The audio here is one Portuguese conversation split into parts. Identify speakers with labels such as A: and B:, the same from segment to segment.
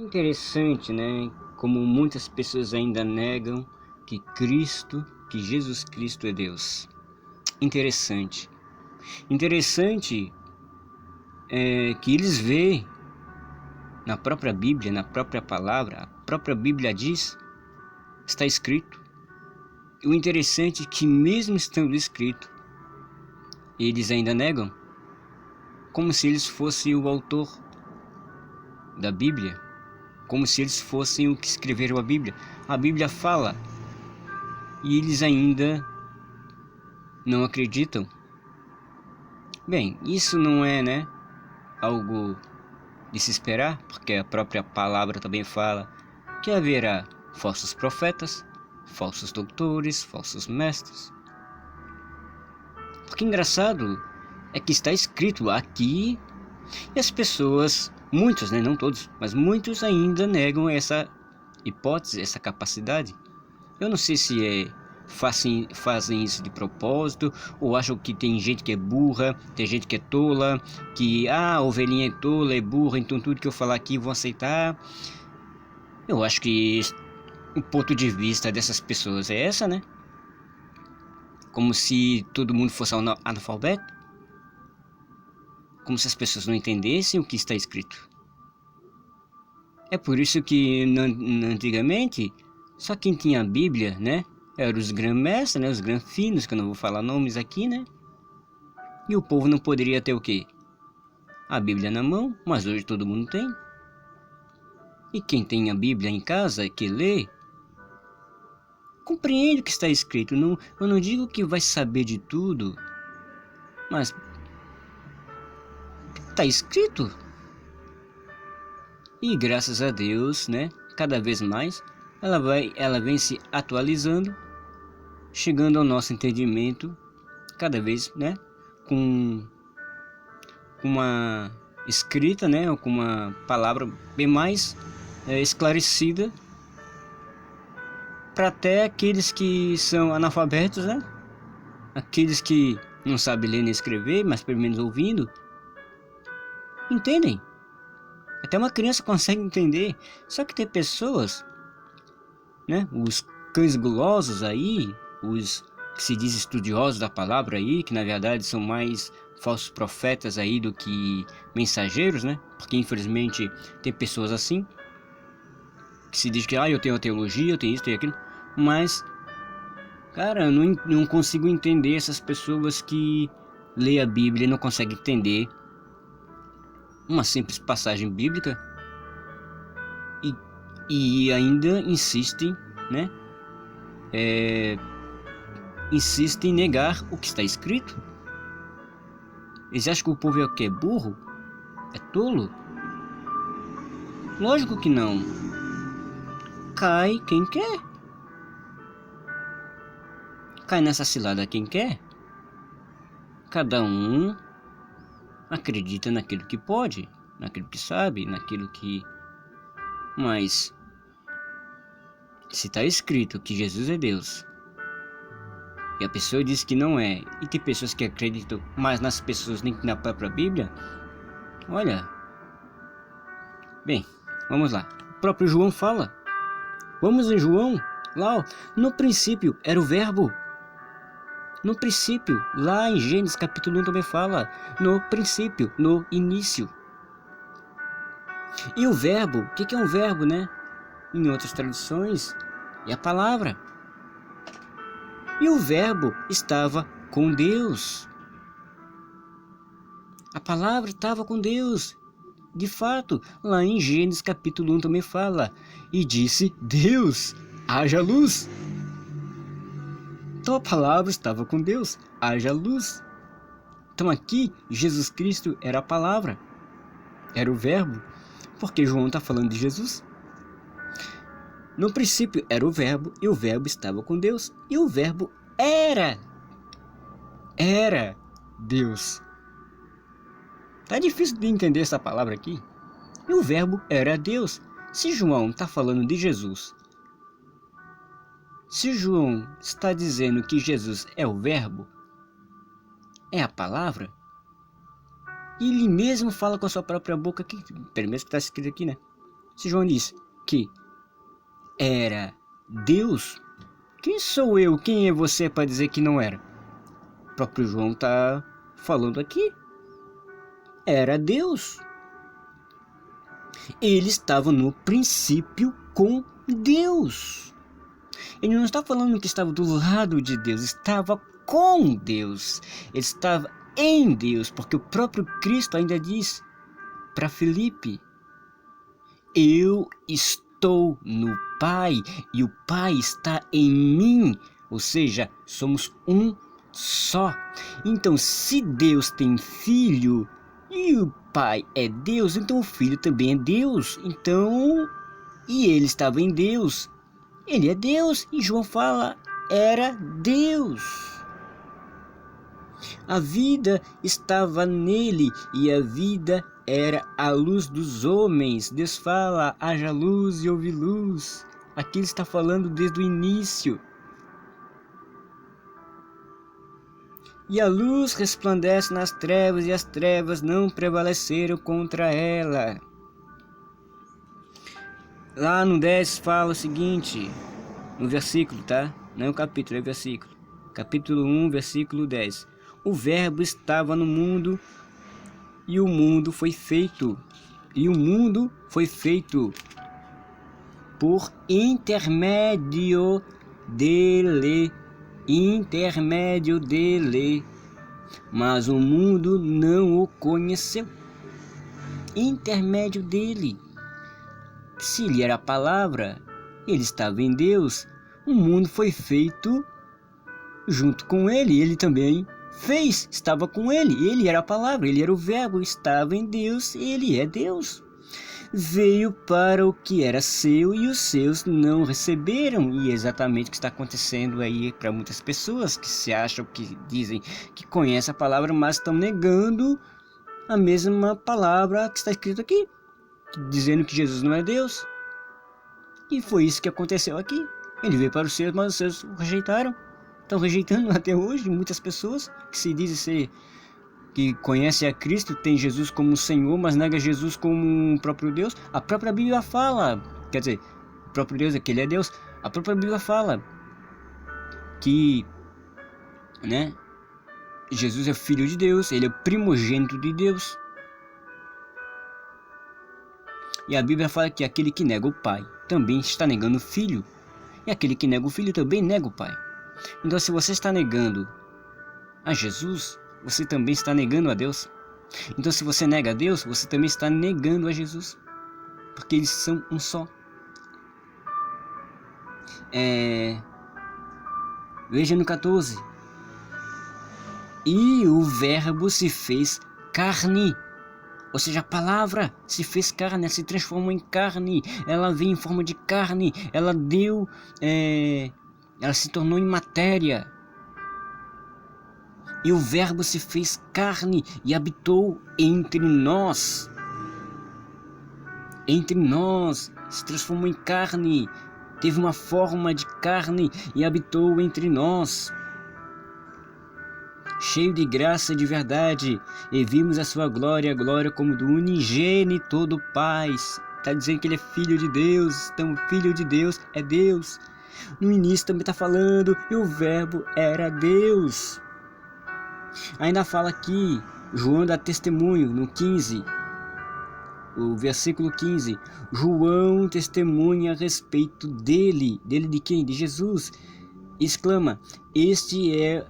A: Interessante, né? Como muitas pessoas ainda negam que Jesus Cristo é Deus. Interessante. Interessante é que eles veem na própria Bíblia, na própria palavra, a própria Bíblia diz, está escrito. E o interessante é que mesmo estando escrito, eles ainda negam, como se eles fossem o autor da Bíblia, como se eles fossem o que escreveram a Bíblia. A Bíblia fala e eles ainda não acreditam. Bem, isso não é, né, algo de se esperar, porque a própria palavra também fala que haverá falsos profetas, falsos doutores, falsos mestres. Porque engraçado é que está escrito aqui e as pessoas, muitos, né, não todos, mas muitos ainda negam essa hipótese, essa capacidade. Eu não sei se fazem isso de propósito, ou acham que tem gente que é burra, tem gente que é tola, que a ovelhinha é tola, é burra, então tudo que eu falar aqui vão aceitar. Eu acho que o ponto de vista dessas pessoas é essa, né? Como se todo mundo fosse analfabeto, como se as pessoas não entendessem o que está escrito. É por isso que antigamente só quem tinha a Bíblia, né, eram os grã-mestres, né, os grã-finos, que eu não vou falar nomes aqui, né? E o povo não poderia ter o quê? A Bíblia na mão, mas hoje todo mundo tem. E quem tem a Bíblia em casa, que lê, compreende o que está escrito. Não, eu não digo que vai saber de tudo, mas está escrito. E graças a Deus, né, cada vez mais, ela vem se atualizando, chegando ao nosso entendimento, cada vez, né, com uma escrita, né, ou com uma palavra bem mais esclarecida, para até aqueles que são analfabetos, né, aqueles que não sabem ler nem escrever, mas pelo menos ouvindo, entendem. Até uma criança consegue entender. Só que tem pessoas, né, os cães gulosos aí, os que se diz estudiosos da palavra aí, que na verdade são mais falsos profetas aí do que mensageiros, né? Porque infelizmente tem pessoas assim, que se diz que eu tenho a teologia, eu tenho isso, tenho aquilo, mas, cara, eu não consigo entender essas pessoas que lê a Bíblia e não conseguem entender uma simples passagem bíblica e, e ainda insistem, né? Insistem em negar o que está escrito. Eles acham que o povo é o que? É burro? É tolo? Lógico que não. Cai quem quer. Cai nessa cilada quem quer. Cada um acredita naquilo que pode, naquilo que sabe, naquilo que... Mas se está escrito que Jesus é Deus e a pessoa diz que não é, e tem pessoas que acreditam mais nas pessoas nem que na própria Bíblia, olha... Bem, vamos lá. O próprio João fala. Vamos em João, lá ó, no princípio era o verbo. No princípio, lá em Gênesis capítulo 1 também fala, no princípio, no início. E o verbo, o que é um verbo, né? Em outras traduções, é a palavra. E o verbo estava com Deus. A palavra estava com Deus. De fato, lá em Gênesis capítulo 1 também fala, e disse Deus, haja luz. Então a palavra estava com Deus, haja luz. Então aqui, Jesus Cristo era a palavra, era o verbo, porque João está falando de Jesus. No princípio era o verbo, e o verbo estava com Deus, e o verbo era Deus. Tá difícil de entender essa palavra aqui. E o verbo era Deus. Se João está falando de Jesus, se João está dizendo que Jesus é o verbo, é a palavra, e ele mesmo fala com a sua própria boca aqui, pelo menos que está escrito aqui, né? Se João diz que era Deus, quem sou eu, quem é você para dizer que não era? O próprio João está falando aqui. Era Deus. Ele estava no princípio com Deus. Ele não está falando que estava do lado de Deus, estava com Deus. Ele estava em Deus, porque o próprio Cristo ainda diz para Filipe: eu estou no Pai e o Pai está em mim. Ou seja, somos um só. Então, se Deus tem filho e o Pai é Deus, então o Filho também é Deus. Então, e ele estava em Deus. Ele é Deus. E João fala, era Deus. A vida estava nele e a vida era a luz dos homens. Deus fala, haja luz e houve luz. Aqui ele está falando desde o início. E a luz resplandece nas trevas e as trevas não prevaleceram contra ela. Lá no 10 fala o seguinte, no versículo, tá? Não é o capítulo, é o versículo. Capítulo 1, versículo 10. O verbo estava no mundo e o mundo foi feito. E o mundo foi feito por intermédio dele. Intermédio dele. Mas o mundo não o conheceu. Intermédio dele. Se ele era a palavra, ele estava em Deus. O mundo foi feito junto com ele. Ele também fez, estava com ele. Ele era a palavra, ele era o verbo, estava em Deus, ele é Deus. Veio para o que era seu e os seus não receberam. E é exatamente o que está acontecendo aí para muitas pessoas que se acham, que dizem que conhecem a palavra, mas estão negando a mesma palavra que está escrito aqui, dizendo que Jesus não é Deus. E foi isso que aconteceu aqui. Ele veio para os seus, mas os seus o rejeitaram. Estão rejeitando até hoje muitas pessoas que se dizem ser, que conhecem a Cristo, tem Jesus como Senhor, mas nega Jesus como o próprio Deus. A própria Bíblia fala, quer dizer, o próprio Deus é que ele é Deus. A própria Bíblia fala que, né, Jesus é filho de Deus, ele é o primogênito de Deus. E a Bíblia fala que aquele que nega o Pai também está negando o Filho. E aquele que nega o Filho também nega o Pai. Então, se você está negando a Jesus, você também está negando a Deus. Então, se você nega a Deus, você também está negando a Jesus. Porque eles são um só. Veja no 14. E o verbo se fez carne. Ou seja, a palavra se fez carne, ela se transformou em carne. Ela veio em forma de carne. Ela deu... ela se tornou em matéria. E o verbo se fez carne e habitou entre nós. Entre nós, se transformou em carne. Teve uma forma de carne e habitou entre nós. Cheio de graça e de verdade, e vimos a sua glória, a glória como do unigênito do Pai. Está dizendo que ele é filho de Deus, então filho de Deus é Deus. No início também está falando, e o verbo era Deus. Ainda fala aqui, João dá testemunho no 15, o versículo 15. João testemunha a respeito dele. Dele de quem? De Jesus. Exclama, este é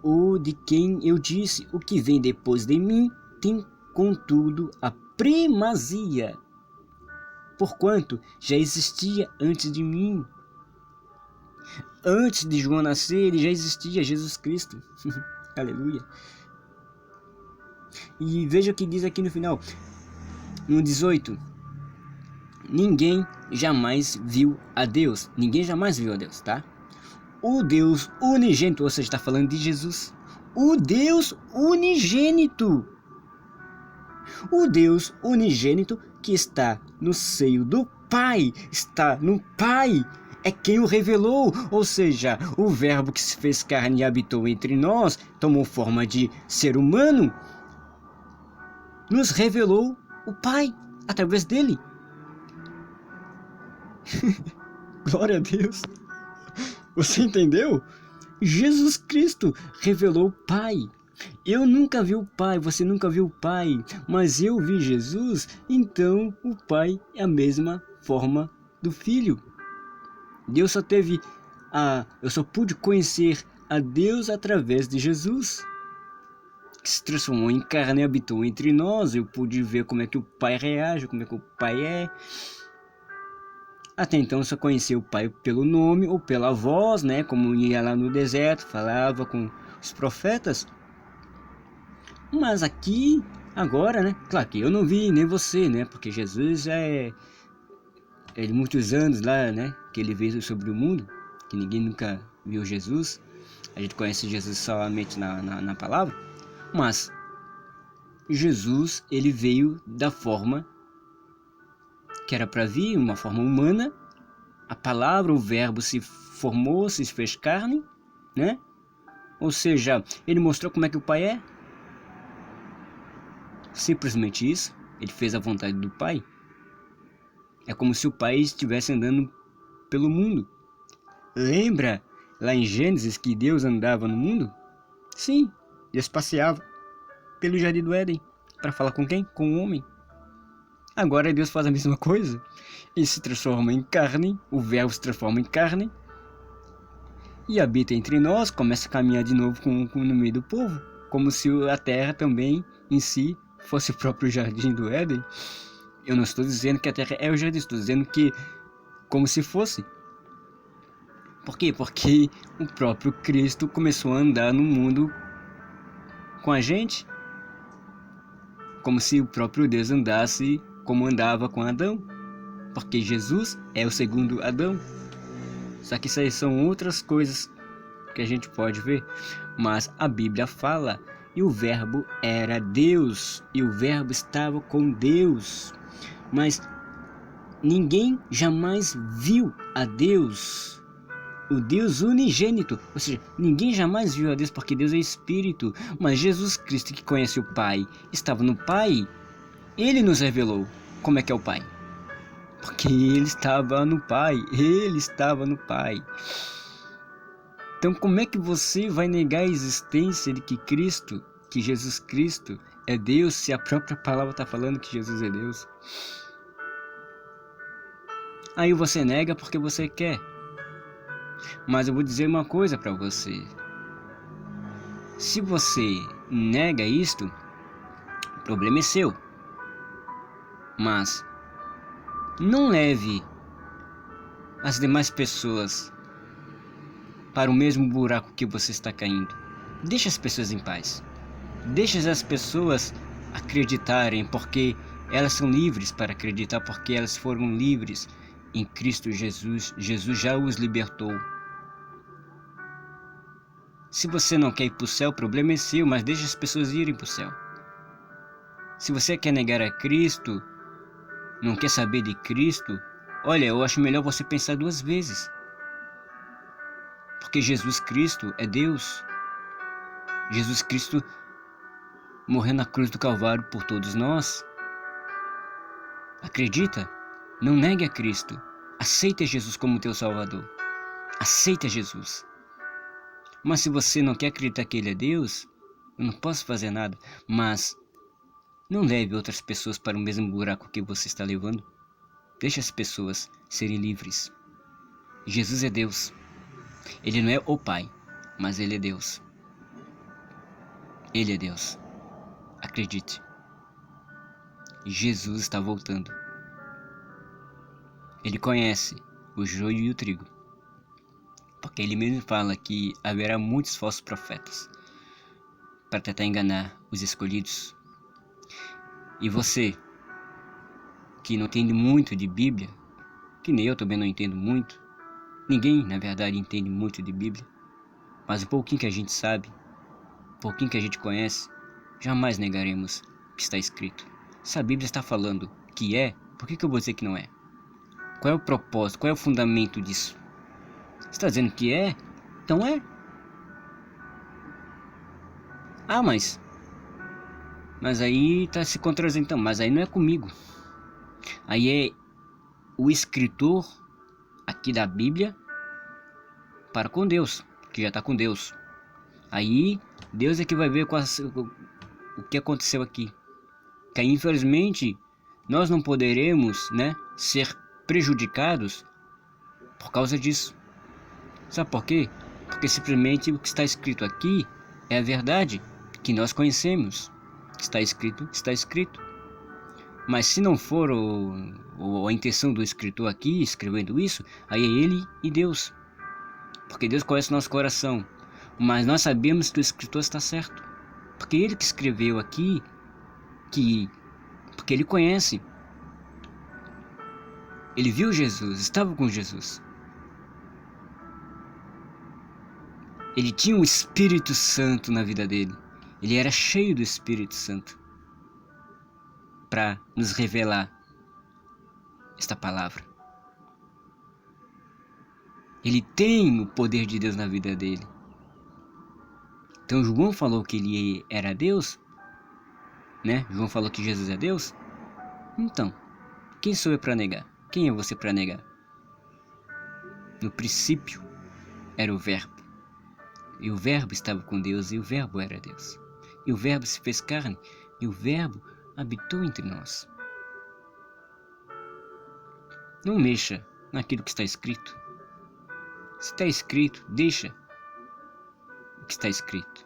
A: o de quem eu disse, o que vem depois de mim tem contudo a primazia, porquanto já existia antes de mim. Antes de João nascer, ele já existia, Jesus Cristo. Aleluia. E veja o que diz aqui no final, no 18. Ninguém jamais viu a Deus. Ninguém jamais viu a Deus, tá? O Deus unigênito, ou seja, está falando de Jesus. O Deus unigênito. O Deus unigênito que está no seio do Pai. Está no Pai. É quem o revelou. Ou seja, o verbo que se fez carne e habitou entre nós, tomou forma de ser humano, nos revelou o Pai através dele. Glória a Deus. Você entendeu? Jesus Cristo revelou o Pai. Eu nunca vi o Pai, você nunca viu o Pai, mas eu vi Jesus, então o Pai é a mesma forma do Filho. Deus só teve eu só pude conhecer a Deus através de Jesus, que se transformou em carne e habitou entre nós. Eu pude ver como é que o Pai reage, como é que o Pai é. Até então eu só conhecia o Pai pelo nome ou pela voz, né? Como ia lá no deserto, falava com os profetas. Mas aqui, agora, né? Claro que eu não vi, nem você, né? Porque Jesus é de muitos anos lá, né? Que ele veio sobre o mundo, que ninguém nunca viu Jesus. A gente conhece Jesus somente na palavra. Mas Jesus, ele veio da forma que era para vir, uma forma humana. A palavra, o verbo se formou, se fez carne, né? Ou seja, ele mostrou como é que o Pai é. Simplesmente isso. Ele fez a vontade do Pai. É como se o Pai estivesse andando pelo mundo. Lembra lá em Gênesis que Deus andava no mundo? Sim, Deus passeava pelo jardim do Éden. Para falar com quem? Com o homem. Agora Deus faz a mesma coisa. Ele se transforma em carne, o verbo se transforma em carne e habita entre nós, começa a caminhar de novo no meio do povo, como se a terra também em si fosse o próprio jardim do Éden. Eu não estou dizendo que a terra é o jardim, estou dizendo que como se fosse. Por quê? Porque o próprio Cristo começou a andar no mundo com a gente, como se o próprio Deus andasse como andava com Adão, porque Jesus é o segundo Adão. Só que isso aí são outras coisas que a gente pode ver, mas a Bíblia fala, e o verbo era Deus, e o verbo estava com Deus, mas ninguém jamais viu a Deus, o Deus unigênito, ou seja, ninguém jamais viu a Deus, porque Deus é Espírito. Mas Jesus Cristo, que conhece o Pai, estava no Pai. Ele nos revelou como é que é o Pai, porque ele estava no Pai. Ele estava no Pai. Então como é que você vai negar a existência de que Jesus Cristo é Deus, se a própria palavra está falando que Jesus é Deus? Aí você nega porque você quer. Mas eu vou dizer uma coisa para você. Se você nega isto, o problema é seu. Mas não leve as demais pessoas para o mesmo buraco que você está caindo. Deixe as pessoas em paz. Deixe as pessoas acreditarem, porque elas são livres para acreditar, porque elas foram livres em Cristo Jesus. Jesus já os libertou. Se você não quer ir para o céu, o problema é seu, mas deixe as pessoas irem para o céu. Se você quer negar a Cristo, não quer saber de Cristo, olha, eu acho melhor você pensar duas vezes. Porque Jesus Cristo é Deus. Jesus Cristo morreu na cruz do Calvário por todos nós. Acredita? Não negue a Cristo. Aceite Jesus como teu Salvador. Aceite Jesus. Mas se você não quer acreditar que Ele é Deus, eu não posso fazer nada. Mas não leve outras pessoas para o mesmo buraco que você está levando. Deixe as pessoas serem livres. Jesus é Deus. Ele não é o Pai, mas Ele é Deus. Ele é Deus. Acredite. Jesus está voltando. Ele conhece o joio e o trigo, porque ele mesmo fala que haverá muitos falsos profetas para tentar enganar os escolhidos. E você, que não entende muito de Bíblia, que nem eu também não entendo muito, ninguém na verdade entende muito de Bíblia, mas o pouquinho que a gente sabe, o pouquinho que a gente conhece, jamais negaremos o que está escrito. Se a Bíblia está falando que é, por que eu vou dizer que não é? Qual é o propósito? Qual é o fundamento disso? Você está dizendo que é? Então é. Ah, mas aí está se contradizendo. Então, mas aí não é comigo. Aí é o escritor aqui da Bíblia para com Deus, que já está com Deus. Aí Deus é que vai ver o que aconteceu aqui. Que aí, infelizmente nós não poderemos, né, ser prejudicados por causa disso. Sabe por quê? Porque simplesmente o que está escrito aqui é a verdade que nós conhecemos. Está escrito, está escrito. Mas se não for a intenção do escritor aqui escrevendo isso, aí é ele e Deus. Porque Deus conhece o nosso coração. Mas nós sabemos que o escritor está certo. Porque ele que escreveu aqui, porque ele conhece. Ele viu Jesus, estava com Jesus. Ele tinha o Espírito Santo na vida dele. Ele era cheio do Espírito Santo para nos revelar esta palavra. Ele tem o poder de Deus na vida dele. Então João falou que ele era Deus, né? João falou que Jesus é Deus. Então, quem sou eu para negar? Quem é você para negar? No princípio era o Verbo. E o Verbo estava com Deus, e o Verbo era Deus. E o Verbo se fez carne, e o Verbo habitou entre nós. Não mexa naquilo que está escrito. Se está escrito, deixa o que está escrito.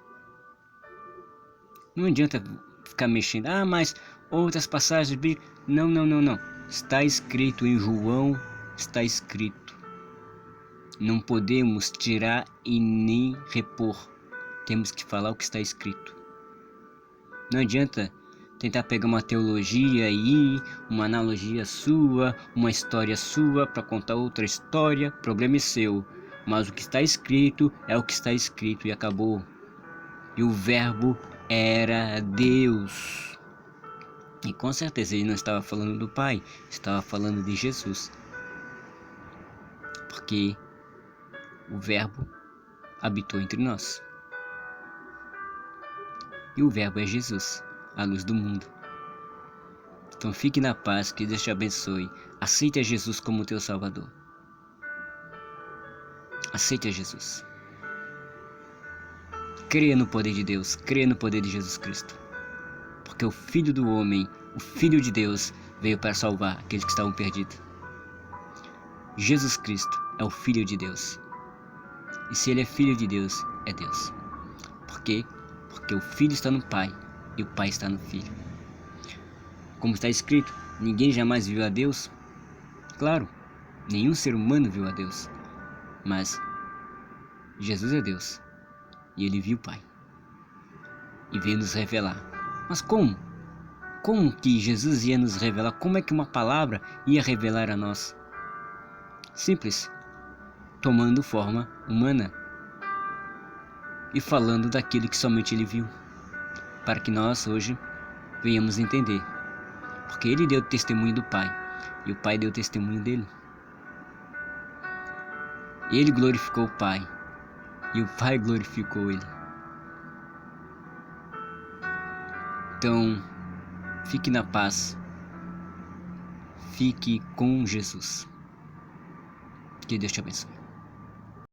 A: Não adianta ficar mexendo. Ah, mas outras passagens bíblicas. Não. Está escrito em João, está escrito. Não podemos tirar e nem repor. Temos que falar o que está escrito. Não adianta tentar pegar uma teologia aí, uma analogia sua, uma história sua para contar outra história. O problema é seu. Mas o que está escrito é o que está escrito e acabou. E o Verbo era Deus. E com certeza ele não estava falando do Pai, estava falando de Jesus. Porque o Verbo habitou entre nós. E o Verbo é Jesus, a luz do mundo. Então fique na paz, que Deus te abençoe. Aceite a Jesus como teu Salvador. Aceite a Jesus. Creia no poder de Deus, creia no poder de Jesus Cristo. Porque o Filho do Homem, o Filho de Deus, veio para salvar aqueles que estavam perdidos. Jesus Cristo é o Filho de Deus. E se ele é Filho de Deus, é Deus. Por quê? Porque o Filho está no Pai e o Pai está no Filho. Como está escrito, ninguém jamais viu a Deus. Claro, nenhum ser humano viu a Deus. Mas Jesus é Deus. E ele viu o Pai. E veio nos revelar. Mas como? Como que Jesus ia nos revelar? Como é que uma palavra ia revelar a nós? Simples. Tomando forma humana. E falando daquilo que somente ele viu. Para que nós hoje venhamos entender. Porque ele deu testemunho do Pai. E o Pai deu testemunho dele. Ele glorificou o Pai. E o Pai glorificou ele. Então, fique na paz. Fique com Jesus. Que Deus te abençoe.